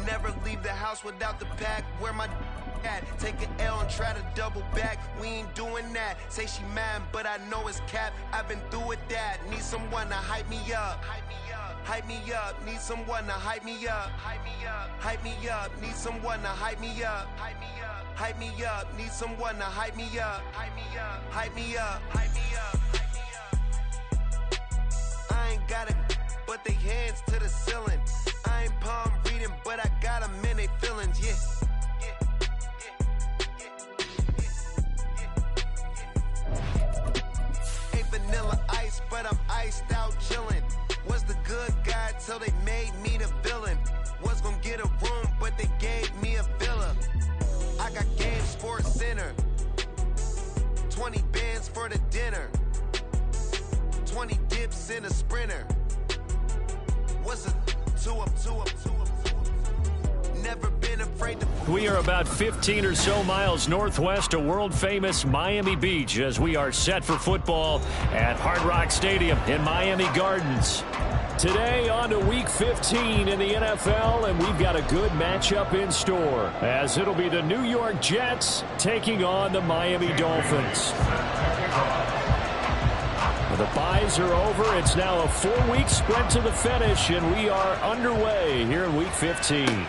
Never leave the house without the pack. Where my at? Take an L and try to double back. We ain't doing that. Say she mad, but I know it's cap. I've been through with that. Need someone to hype me up. Hype me up. Need someone to hype me up. Hype me up. Hype me up. Need someone to hype me up. Hype me up. Hype me up. Need someone to hype me up. Hype me up. Hype me up. Hype me up. I ain't got it, but they hands to the ceiling. I ain't palm reading, but I got them in they feelings, yeah. Ain't vanilla ice, but I'm iced out chillin'. Was the good guy till they made me the villain. Was gonna get a room, but they gave me a villa. I got game Sports Center. 20 bands for the dinner. 20 dips in a sprinter. What's a two up? Never been afraid to. We are about 15 or so miles northwest of world-famous Miami Beach as we are set for football at Hard Rock Stadium in Miami Gardens. Today on to Week 15 in the NFL, and we've got a good matchup in store as it'll be the New York Jets taking on the Miami Dolphins. The byes are over. It's now a 4-week sprint to the finish, and we are underway here in Week 15.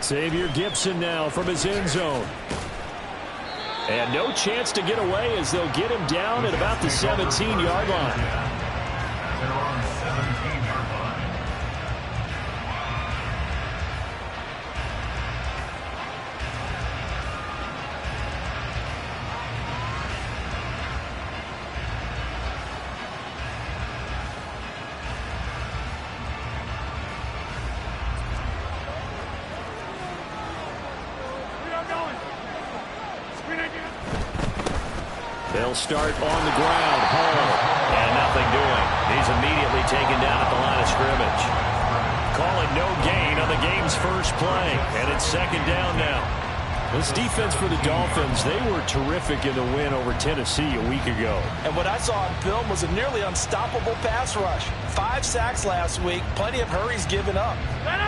Xavier Gipson now from his end zone. And no chance to get away as they'll get him down at about the 17-yard line. They'll start on the ground. Hall. And nothing doing. He's immediately taken down at the line of scrimmage. Call it no gain on the game's first play. And it's second down now. This defense for the Dolphins, they were terrific in the win over Tennessee a week ago. And what I saw on film was a nearly unstoppable pass rush. 5 sacks last week, plenty of hurries given up.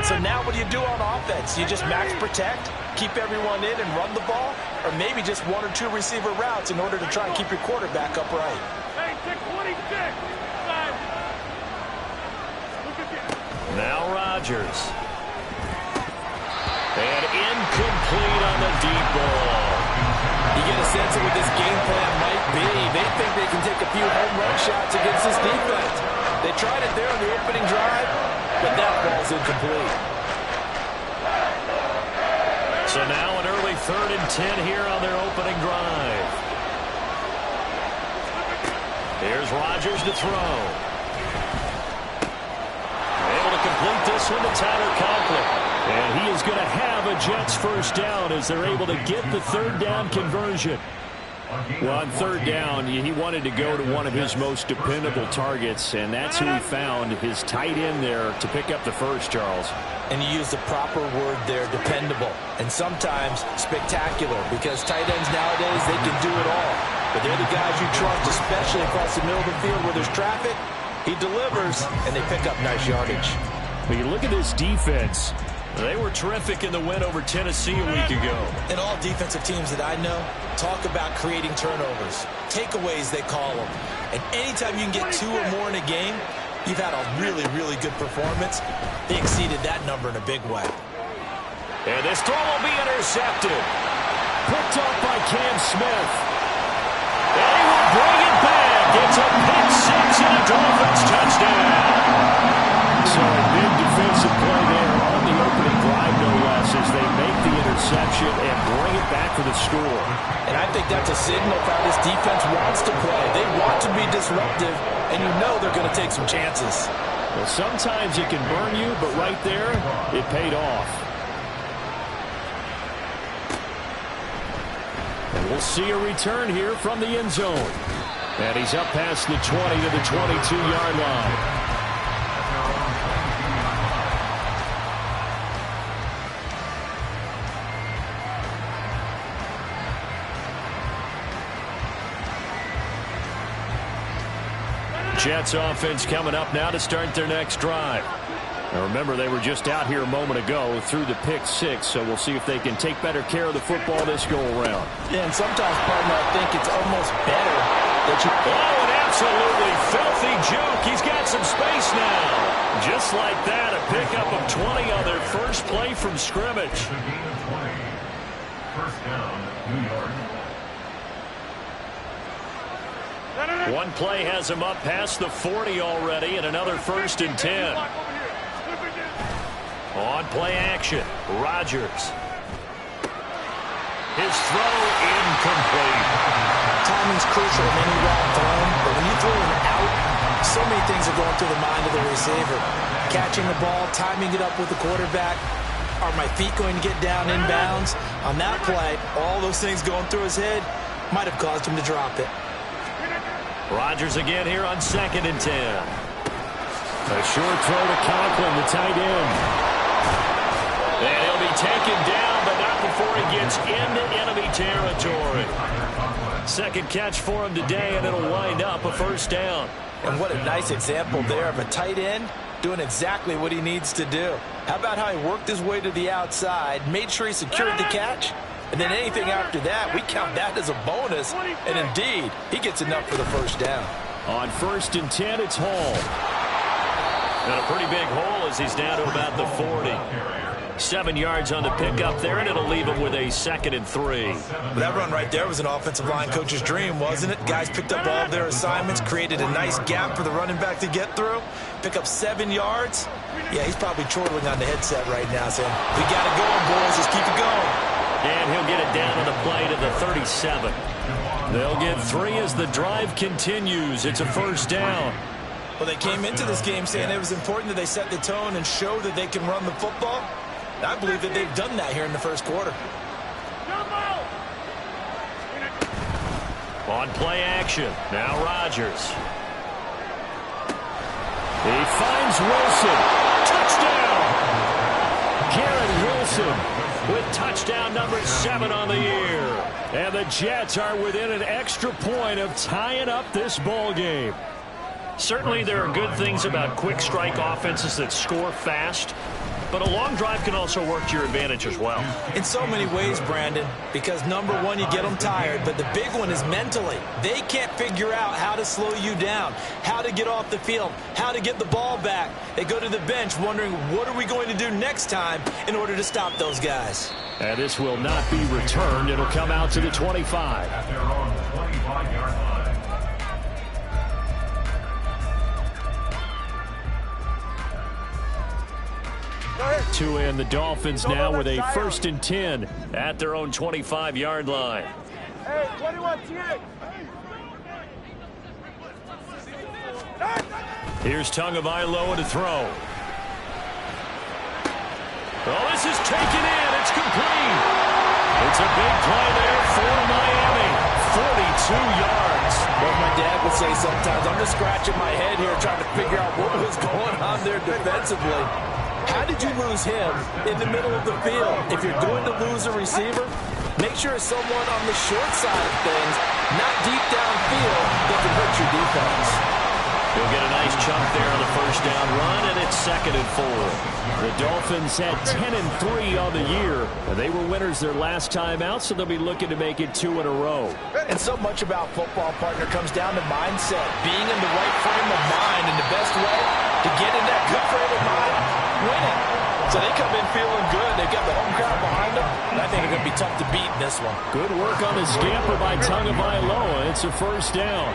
So now what do you do on offense? You just max protect, keep everyone in and run the ball, or maybe just 1 or 2 receiver routes in order to try and keep your quarterback upright. Hey, 626. Now Rodgers. And incomplete on the deep ball. You get a sense of what this game plan might be. They think they can take a few home run shots against this defense. They tried it there on the opening drive, but that ball's incomplete. So now an early 3rd and 10 here on their opening drive. Here's Rodgers to throw. Able to complete this one to Tyler Conklin. And he is going to have a Jets first down as they're able to get the 3rd down conversion. Well, on 3rd down, he wanted to go to one of his most dependable targets, and that's who he found, his tight end there, to pick up the first, Charles. And you use the proper word there, dependable, and sometimes spectacular, because tight ends nowadays, they can do it all. But they're the guys you trust, especially across the middle of the field where there's traffic. He delivers, and they pick up nice yardage. When you look at this defense, they were terrific in the win over Tennessee a week ago. And all defensive teams that I know talk about creating turnovers. Takeaways, they call them. And anytime you can get 2 or more in a game, you've had a really, really good performance. They exceeded that number in a big way. And this throw will be intercepted. Picked up by Cam Smith. And he will bring it back. It's a pick 6 and a Dolphins touchdown. So a big defensive play there on the opening drive, no less, as they make the interception and bring it back for the score. And I think that's a signal of how this defense wants to play. They want to be disruptive, and you know they're going to take some chances. Well, sometimes it can burn you, but right there, it paid off. And we'll see a return here from the end zone. And he's up past the 20 to the 22-yard line. Jets offense coming up now to start their next drive. Now remember, they were just out here a moment ago through the pick 6, so we'll see if they can take better care of the football this go-around. Yeah, and sometimes, partner, I think it's almost better that you... Oh, an absolutely filthy juke. He's got some space now. Just like that, a pickup of 20 on their first play from scrimmage. First down, New York. One play has him up past the 40 already, and another 1st and 10. On play action, Rodgers. His throw incomplete. Timing's crucial in any route thrown, but when you throw an out, so many things are going through the mind of the receiver. Catching the ball, timing it up with the quarterback. Are my feet going to get down inbounds? On that play, all those things going through his head might have caused him to drop it. Rodgers again here on 2nd and 10. A short throw to Conklin, the tight end. And he'll be taken down, but not before he gets into enemy territory. Second catch for him today, and it'll wind up a 1st down. And what a nice example there of a tight end doing exactly what he needs to do. How about how he worked his way to the outside, made sure he secured the catch, and then anything after that, we count that as a bonus. And indeed, he gets enough for the 1st down. On 1st and 10, it's Hall. And a pretty big hole as he's down to about the 40. 7 yards on the pickup there, and it'll leave him with a 2nd and 3. Well, that run right there was an offensive line coach's dream, wasn't it? Guys picked up all of their assignments, created a nice gap for the running back to get through, pick up 7 yards. Yeah, he's probably chortling on the headset right now saying, we got it going, boys, just keep it going. And he'll get it down on the play to the 37. They'll get 3 as the drive continues. It's a 1st down. Well, they came into this game saying it was important that they set the tone and show that they can run the football. I believe that they've done that here in the 1st quarter. On play action, now Rodgers. He finds Wilson. Touchdown! Garrett Wilson with touchdown number 7 on the year. And the Jets are within an extra point of tying up this ball game. Certainly there are good things about quick strike offenses that score fast, but a long drive can also work to your advantage as well. In so many ways, Brandon, because number one, you get them tired, but the big one is mentally. They can't figure out how to slow you down, how to get off the field, how to get the ball back. They go to the bench wondering, what are we going to do next time in order to stop those guys? And this will not be returned. It'll come out to the 25. At their own 25-yard line. Two in, the Dolphins now with a 1st and 10 at their own 25-yard line. Hey, 21, T8. Here's Tagovailoa to throw. Oh, this is taken in. It's complete. It's a big play there for Miami. 42 yards. What my dad would say sometimes, I'm just scratching my head here trying to figure out what was going on there defensively. How did you lose him in the middle of the field? If you're going to lose a receiver, make sure it's someone on the short side of things, not deep downfield, that can hurt your defense. He'll get a nice chunk there on the 1st down run, and it's 2nd and 4. The Dolphins had 10 and 3 on the year. They were winners their last time out, so they'll be looking to make it 2 in a row. And so much about football, partner, comes down to mindset. Being in the right frame of mind, and the best way to get in that good frame of mind, winning. So they come in feeling good. They've got the home crowd behind them, and I think they're going to be tough to beat in this one. Good work on the scamper by Tagovailoa. It's a 1st down.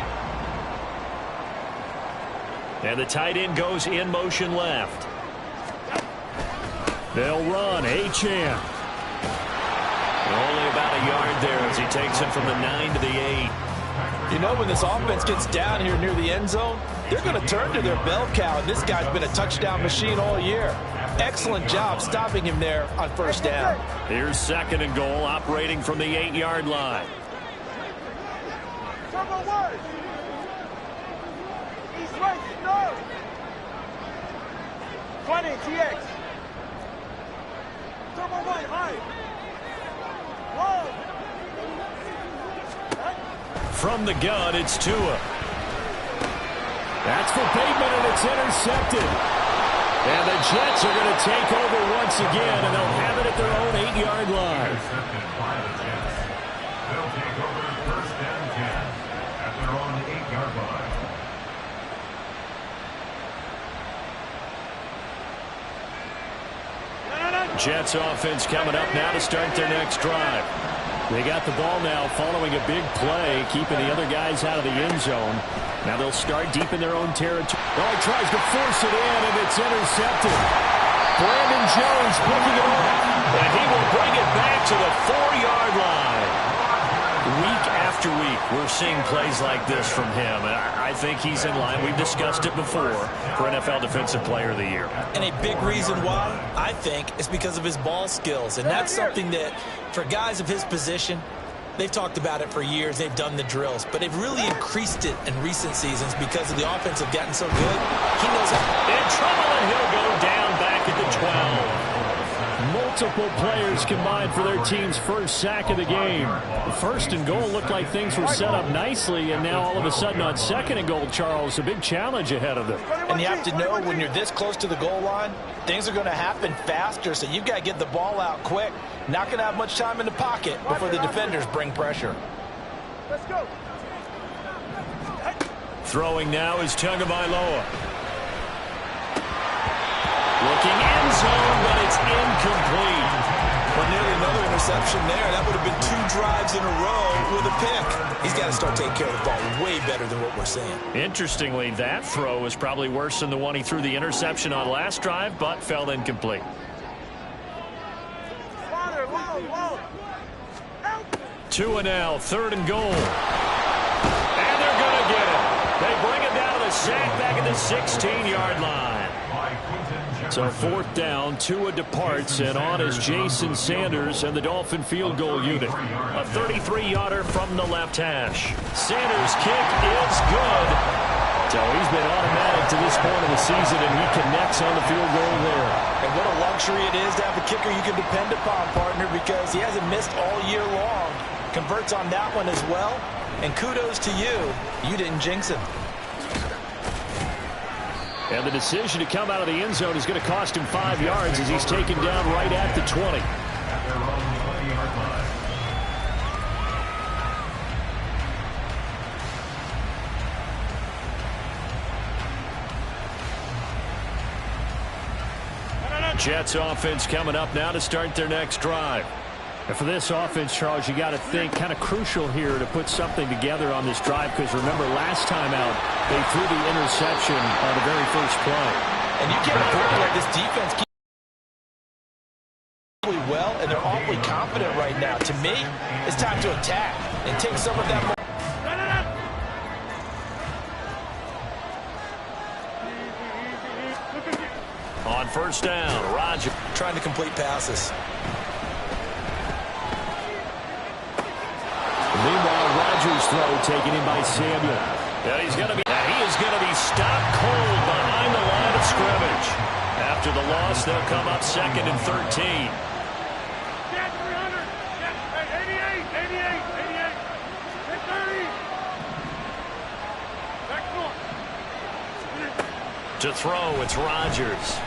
And the tight end goes in motion left. They'll run. Achane. Only about a yard there as he takes it from the 9 to the 8. You know, when this offense gets down here near the end zone, they're going to turn to their bell cow, and this guy's been a touchdown machine all year. Excellent job stopping him there on 1st down. Here's 2nd and goal, operating from the 8-yard line. Turbo 1. East right, no. 20, TX. Turbo 1, high. Whoa. From the gun, it's Tua. That's for Bateman, and it's intercepted. And the Jets are going to take over once again, and they'll have it at their own 8-yard line. Intercepted by the Jets. They'll take over first and 10 at their own 8-yard line. Jets offense coming up now to start their next drive. They got the ball now following a big play, keeping the other guys out of the end zone. Now they'll start deep in their own territory. Oh, he tries to force it in, and it's intercepted. Brandon Jones picking it up, and he will bring it back to the 4-yard line. Week after week, we're seeing plays like this from him, and I think he's in line. We've discussed it before for NFL Defensive Player of the Year. And a big reason why, I think, is because of his ball skills. And that's something that, for guys of his position, they've talked about it for years. They've done the drills. But they've really increased it in recent seasons because of the offense have gotten so good. He knows how. In trouble, and he'll go down back at the 12. Multiple players combined for their team's first sack of the game. The first and goal looked like things were set up nicely, and now all of a sudden on second and goal, Charles, a big challenge ahead of them. And you have to know when you're this close to the goal line, things are going to happen faster, so you've got to get the ball out quick. Not going to have much time in the pocket before the defenders bring pressure. Let's go. Throwing now is Tagovailoa. Looking end zone, but it's incomplete. Well, nearly another interception there. That would have been 2 drives in a row with a pick. He's got to start taking care of the ball way better than what we're seeing. Interestingly, that throw was probably worse than the one he threw the interception on last drive, but fell incomplete. Water, whoa. 2 and now, 3rd and goal. And they're going to get it. They bring it down to the sack back at the 16-yard line. So 4th down, Tua departs, and on is Jason Sanders and the Dolphin field goal unit. A 33-yarder from the left hash. Sanders' kick is good. So he's been automatic to this point of the season, and he connects on the field goal there. And what a luxury it is to have a kicker you can depend upon, partner, because he hasn't missed all year long. Converts on that one as well. And kudos to you. You didn't jinx him. And the decision to come out of the end zone is going to cost him 5 yards as he's taken down right at the 20. At their own 20-yard line. Jets offense coming up now to start their next drive. And for this offense, Charles, you got to think kind of crucial here to put something together on this drive, because remember last time out they threw the interception on the very first play. And you can't afford to let this defense keep well, and they're awfully confident right now. To me, it's time to attack and take some of that. On first down, Rodgers Trying to complete passes. Meanwhile, Rodgers' throw taken in by Samuel. Yeah, he is going to be stopped cold behind the line of scrimmage. After the loss, they'll come up 2nd and 13. Jet 300. Jet 88. 30. Back north. To throw, it's Rodgers.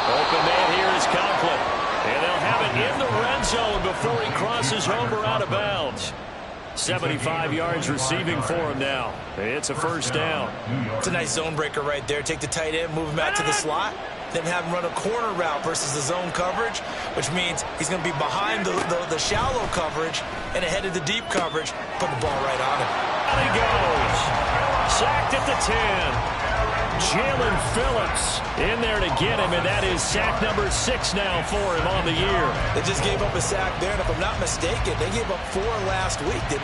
Open man here is Conklin. And they'll have it in the red zone before he crosses over out of bounds. 75 yards receiving for him now. It's a first down. It's a nice zone breaker right there. Take the tight end, move him out to the slot, then have him run a corner route versus the zone coverage, which means he's going to be behind the shallow coverage and ahead of the deep coverage. Put the ball right on him. Out he goes. Sacked at the 10. Jalen Phillips in there to get him, and that is sack number 6 now for him on the year. They just gave up a sack there, and if I'm not mistaken, they gave up 4 last week.